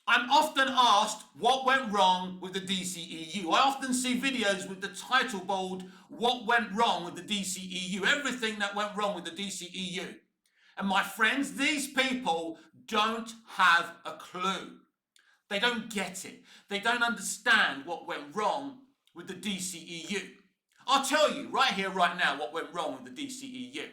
I'm often asked what went wrong with the DCEU. I often see videos with the title bold, what went wrong with the DCEU, everything that went wrong with the DCEU. And my friends, these people don't have a clue. They don't get it. They don't understand what went wrong with the DCEU. I'll tell you right here, right now, what went wrong with the DCEU.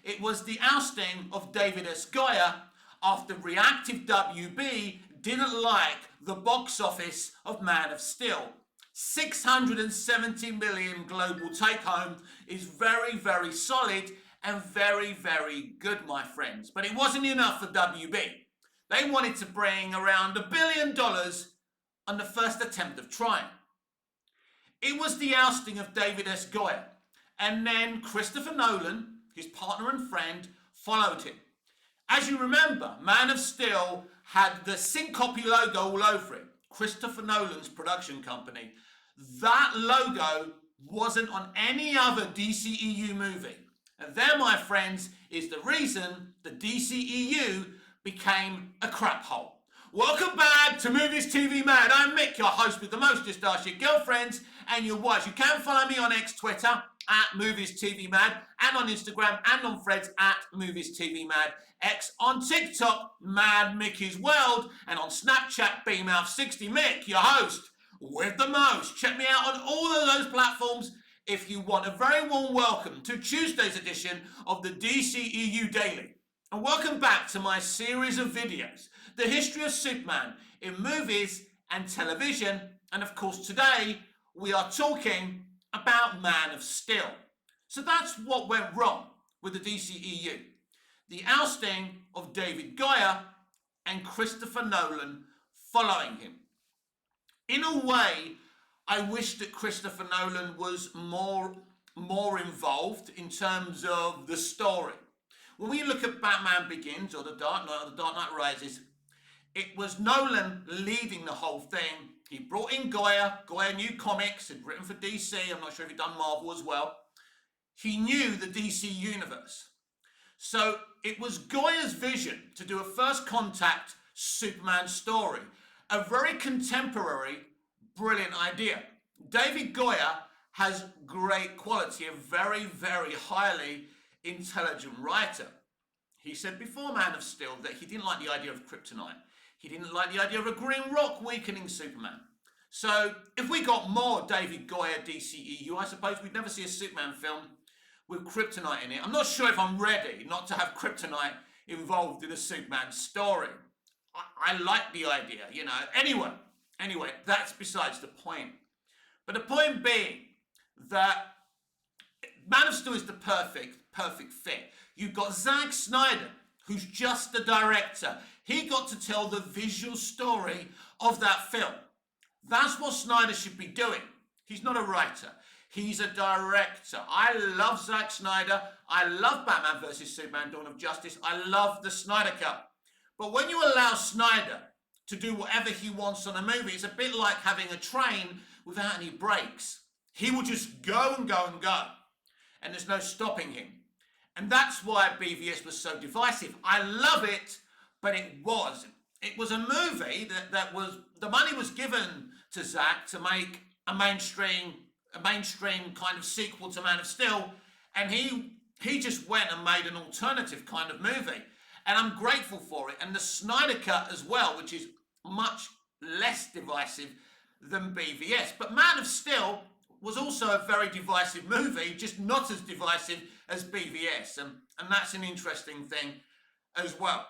It was the ousting of David S. Goyer after reactive WB didn't like the box office of Man of Steel. 670 million global take home is very, very solid and very, very good, my friends. But it wasn't enough for WB. They wanted to bring around $1 billion on the first attempt of trying. It was the ousting of David S. Goyer, and then Christopher Nolan, his partner and friend, followed him. As you remember, Man of Steel had the syncopy logo all over it, Christopher Nolan's production company. That logo wasn't on any other DCEU movie. And there, my friends, is the reason the DCEU became a crap hole. Welcome back to Movies TV Mad. I'm Mick, your host with the most. Just ask your girlfriends and your wives. You can follow me on X, Twitter, at Movies TV Mad, and on Instagram and on Threads at Movies TV Mad. X on TikTok, Mad Mickey's World, and on Snapchat, BMouth60 Mick, your host with the most. Check me out on all of those platforms if you want. A very warm welcome to Tuesday's edition of the DCEU Daily. And welcome back to my series of videos, the history of Superman in movies and television. And of course today we are talking about Man of Steel. So that's what went wrong with the DCEU. The ousting of David Goyer and Christopher Nolan following him. In a way, I wish that Christopher Nolan was more involved in terms of the story. When we look at Batman Begins or The Dark Knight or The Dark Knight Rises, it was Nolan leading the whole thing. He brought in Goyer. Goyer knew comics, had written for DC. I'm not sure if he'd done Marvel as well. He knew the DC universe. So it was Goyer's vision to do a first contact Superman story. A very contemporary, brilliant idea. David Goyer has great quality, a very, very highly intelligent writer. He said before Man of Steel that he didn't like the idea of kryptonite. He didn't like the idea of a green rock weakening Superman. So if we got more David Goyer DCEU, I suppose we'd never see a Superman film with kryptonite in it. I'm not sure if I'm ready not to have kryptonite involved in a Superman story. I like the idea, you know. Anyway, that's besides the point. But the point being that Man of Steel is the perfect fit. You've got Zack Snyder, who's just the director. He got to tell the visual story of that film. That's what Snyder should be doing. He's not a writer. He's a director. I love Zack Snyder. I love Batman vs. Superman, Dawn of Justice. I love the Snyder Cut. But when you allow Snyder to do whatever he wants on a movie, it's a bit like having a train without any brakes. He will just go and go and go. And there's no stopping him. And that's why BVS was so divisive. I love it, but it was a movie that was, the money was given to Zack to make a mainstream kind of sequel to Man of Steel, and he just went and made an alternative kind of movie. And I'm grateful for it. And the Snyder Cut as well, which is much less divisive than BVS. But Man of Steel was also a very divisive movie, just not as divisive as BVS. And that's an interesting thing as well.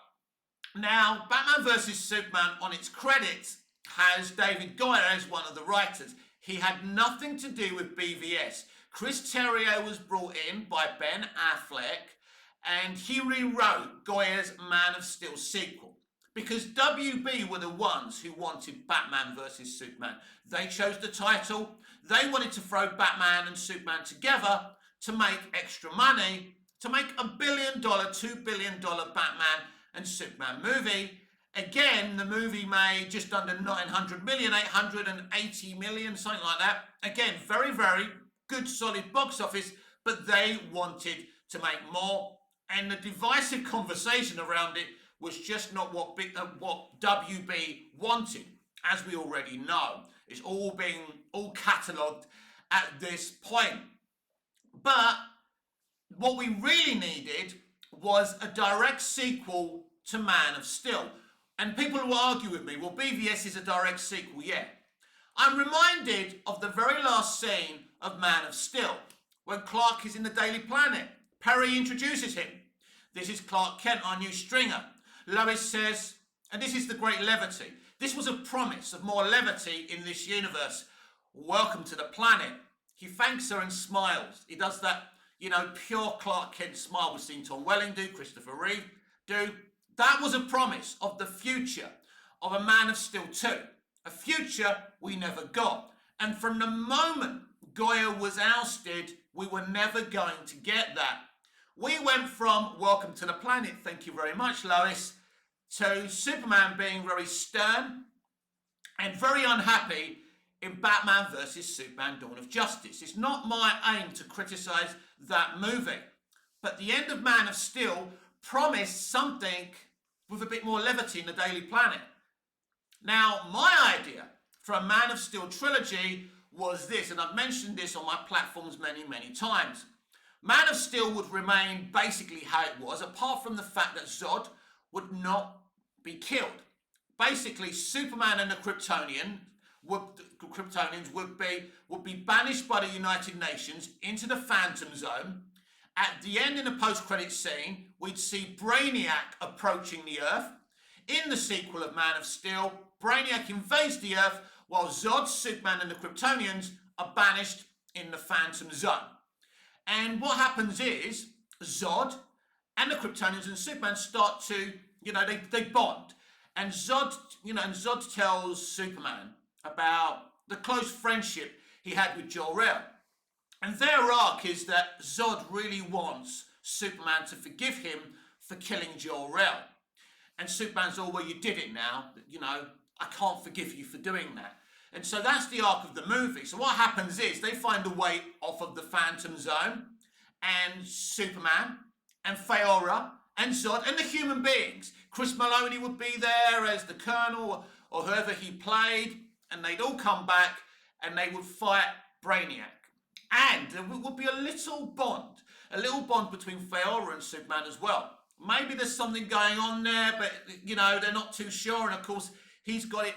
Now, Batman vs. Superman, on its credits, has David Goyer as one of the writers. He had nothing to do with BVS. Chris Terrio was brought in by Ben Affleck, and he rewrote Goyer's Man of Steel sequel. Because WB were the ones who wanted Batman vs. Superman. They chose the title. They wanted to throw Batman and Superman together to make extra money, to make $1 billion, $2 billion Batman and Superman movie. Again, the movie made just under 900 million, 880 million, something like that. Again, very, very good, solid box office, but they wanted to make more. And the divisive conversation around it was just not what WB wanted, as we already know. It's all catalogued at this point. But what we really needed was a direct sequel to Man of Steel. And people will argue with me, well, BVS is a direct sequel, yeah. I'm reminded of the very last scene of Man of Steel, when Clark is in the Daily Planet. Perry introduces him. This is Clark Kent, our new Stringer. Lois says, and this is the great levity. This was a promise of more levity in this universe. Welcome to the planet. He thanks her and smiles. He does that, pure Clark Kent smile we've seen Tom Welling do, Christopher Reeve do. That was a promise of the future of a Man of Steel 2. A future we never got. And from the moment Goya was ousted, we were never going to get that. We went from welcome to the planet, thank you very much, Lois, to Superman being very stern and very unhappy in Batman vs Superman Dawn of Justice. It's not my aim to criticise that movie, but the end of Man of Steel promised something with a bit more levity in the Daily Planet. Now, my idea for a Man of Steel trilogy was this, and I've mentioned this on my platforms many, many times. Man of Steel would remain basically how it was, apart from the fact that Zod would not be killed. Basically, Superman and the Kryptonians would be banished by the United Nations into the Phantom Zone. At the end, in the post-credit scene, we'd see Brainiac approaching the Earth. In the sequel of Man of Steel, Brainiac invades the Earth while Zod, Superman and the Kryptonians are banished in the Phantom Zone. And what happens is Zod and the Kryptonians and Superman start to, they bond. And Zod tells Superman about the close friendship he had with Jor-El. And their arc is that Zod really wants Superman to forgive him for killing Jor-El. And Superman's all, well, you did it now. I can't forgive you for doing that. And so that's the arc of the movie. So what happens is they find a way off of the Phantom Zone, and Superman and Faora and Zod and the human beings. Chris Maloney would be there as the Colonel or whoever he played, and they'd all come back and they would fight Brainiac. And there would be a little bond between Faora and Superman as well. Maybe there's something going on there, but, they're not too sure. And, of course, he's got it,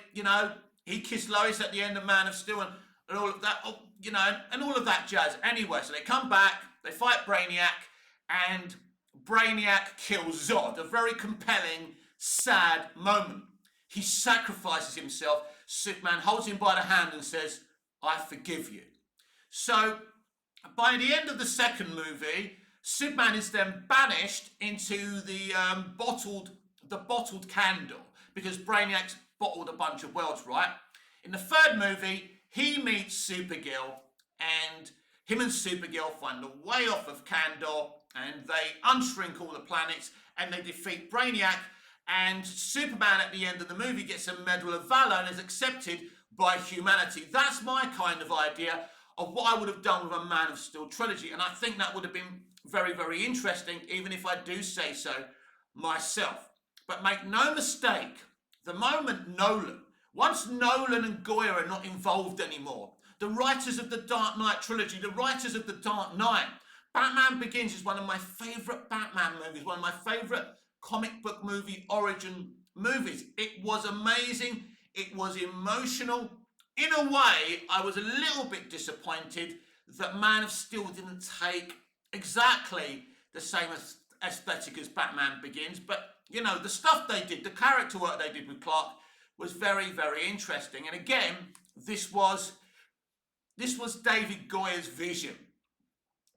he kissed Lois at the end of Man of Steel and all of that, and all of that jazz. Anyway, so they come back, they fight Brainiac, and Brainiac kills Zod. A very compelling, sad moment. He sacrifices himself. Superman holds him by the hand and says, I forgive you. So, by the end of the second movie, Superman is then banished into the bottled candle, because Brainiac's bottled a bunch of worlds, right? In the third movie, he meets Supergirl, and him and Supergirl find a way off of Kandor, and they unshrink all the planets, and they defeat Brainiac, and Superman at the end of the movie gets a Medal of Valor and is accepted by humanity. That's my kind of idea of what I would have done with a Man of Steel trilogy, and I think that would have been very, very interesting, even if I do say so myself. But make no mistake, the moment once Nolan and Goya are not involved anymore, the writers of the Dark Knight trilogy, the writers of the Dark Knight, Batman Begins is one of my favourite Batman movies, one of my favourite comic book movie origin movies. It was amazing, it was emotional. In a way, I was a little bit disappointed that Man of Steel didn't take exactly the same aesthetic as Batman Begins, but the stuff they did, the character work they did with Clark was very, very interesting. And again, this was David Goya's vision.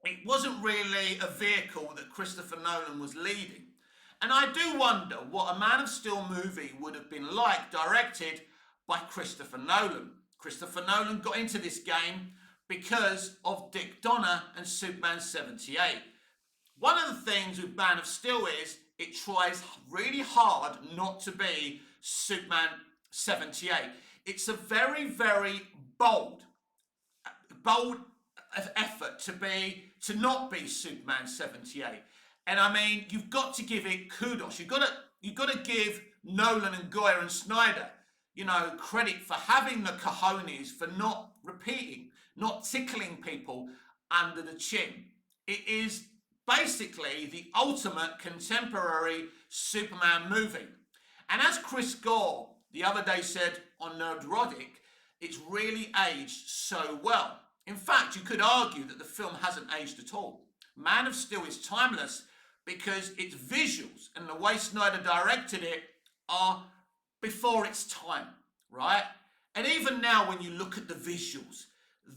It wasn't really a vehicle that Christopher Nolan was leading. And I do wonder what a Man of Steel movie would have been like directed by Christopher Nolan. Christopher Nolan got into this game because of Dick Donner and Superman 78. One of the things with Man of Steel is it tries really hard not to be Superman 78. It's a very, very bold effort to not be Superman 78. And I mean, you've got to give it kudos. You've got to you've got to give Nolan and Goyer and Snyder, credit for having the cojones, for not repeating, not tickling people under the chin. It is basically the ultimate contemporary Superman movie. And as Chris Gore the other day said on Nerdrodic, it's really aged so well. In fact, you could argue that the film hasn't aged at all. Man of Steel is timeless because its visuals and the way Snyder directed it are before its time, right? And even now, when you look at the visuals,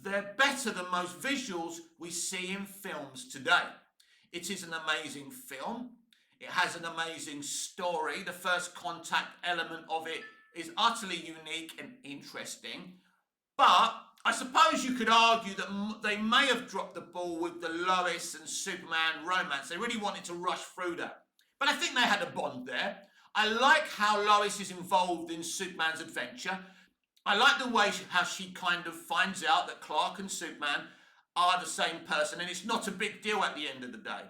they're better than most visuals we see in films today. It is an amazing film. It has an amazing story. The first contact element of it is utterly unique and interesting. But I suppose you could argue that they may have dropped the ball with the Lois and Superman romance. They really wanted to rush through that. But I think they had a bond there. I like how Lois is involved in Superman's adventure. I like the way how she kind of finds out that Clark and Superman are the same person, and it's not a big deal at the end of the day.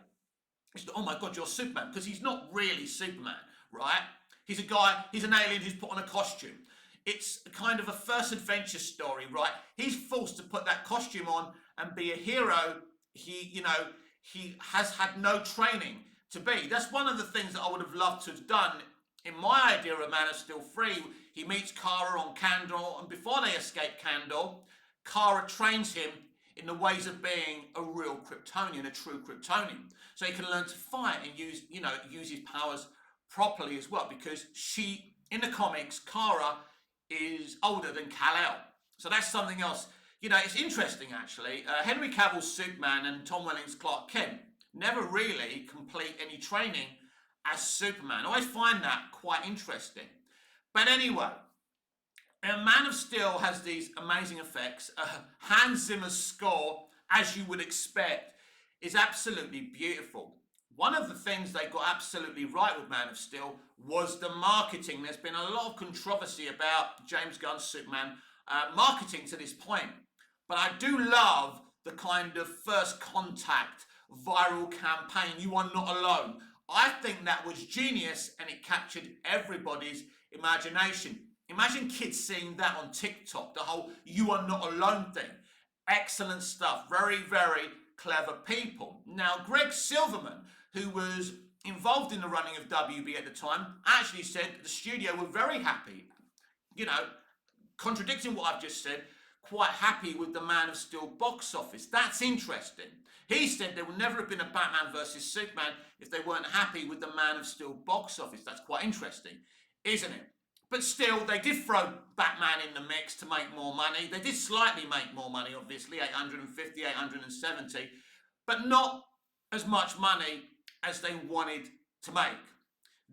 It's not, oh my God, you're Superman, because he's not really Superman, right? He's a guy, he's an alien who's put on a costume. It's kind of a first adventure story, right? He's forced to put that costume on and be a hero. He has had no training to be. That's one of the things that I would have loved to have done in my idea of Man of Steel 3. He meets Kara on Kandor, and before they escape Kandor, Kara trains him in the ways of being a real Kryptonian, a true Kryptonian. So he can learn to fight and use his powers properly as well, because she, in the comics, Kara is older than Kal-El. So that's something else. It's interesting actually. Henry Cavill's Superman and Tom Welling's Clark Kent never really complete any training as Superman. I always find that quite interesting. But anyway, Man of Steel has these amazing effects. Hans Zimmer's score, as you would expect, is absolutely beautiful. One of the things they got absolutely right with Man of Steel was the marketing. There's been a lot of controversy about James Gunn's Superman marketing to this point. But I do love the kind of first contact viral campaign, You Are Not Alone. I think that was genius, and it captured everybody's imagination. Imagine kids seeing that on TikTok, the whole You Are Not Alone thing. Excellent stuff. Very, very clever people. Now, Greg Silverman, who was involved in the running of WB at the time, actually said the studio were very happy, contradicting what I've just said, quite happy with the Man of Steel box office. That's interesting. He said there would never have been a Batman versus Superman if they weren't happy with the Man of Steel box office. That's quite interesting, isn't it? But still, they did throw Batman in the mix to make more money. They did slightly make more money, obviously, 850, 870, but not as much money as they wanted to make.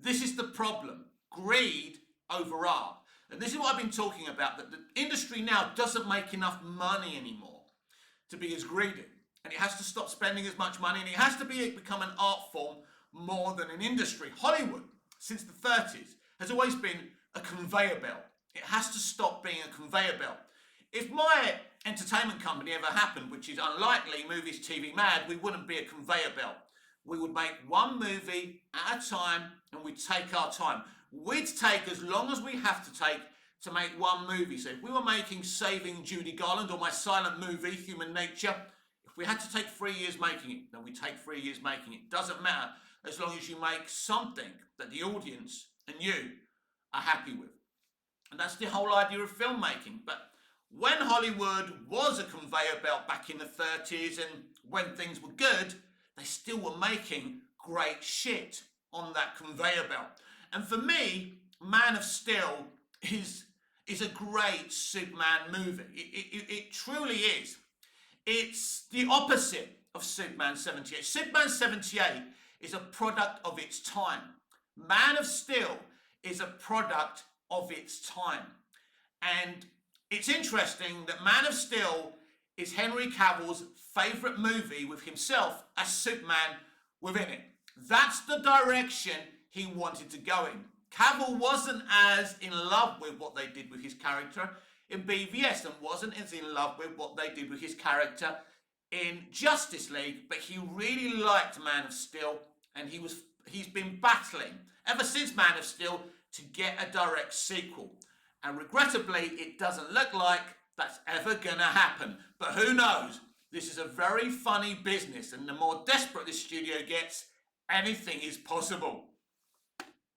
This is the problem. Greed over art. And this is what I've been talking about, that the industry now doesn't make enough money anymore to be as greedy. And it has to stop spending as much money, and it has to become an art form more than an industry. Hollywood, since the 30s, has always been a conveyor belt. It has to stop being a conveyor belt. If my entertainment company ever happened, which is unlikely, Movies TV Mad, we wouldn't be a conveyor belt. We would make one movie at a time, and we'd take our time. We'd take as long as we have to take to make one movie. So if we were making Saving Judy Garland or my silent movie, Human Nature, if we had to take 3 years making it, then we take 3 years making it. Doesn't matter, as long as you make something that the audience and you are happy with. And that's the whole idea of filmmaking. But when Hollywood was a conveyor belt back in the 30s, and when things were good, they still were making great shit on that conveyor belt. And for me, Man of Steel is a great Superman movie. It truly is. It's the opposite of Superman 78. Superman 78 is a product of its time. Man of Steel is a product of its time. And it's interesting that Man of Steel is Henry Cavill's favourite movie, with himself as Superman within it. That's the direction he wanted to go in. Cavill wasn't as in love with what they did with his character in BVS, and wasn't as in love with what they did with his character in Justice League, but he really liked Man of Steel, and he's been battling ever since Man of Steel, to get a direct sequel. And regrettably, it doesn't look like that's ever gonna happen. But who knows? This is a very funny business, and the more desperate this studio gets, anything is possible.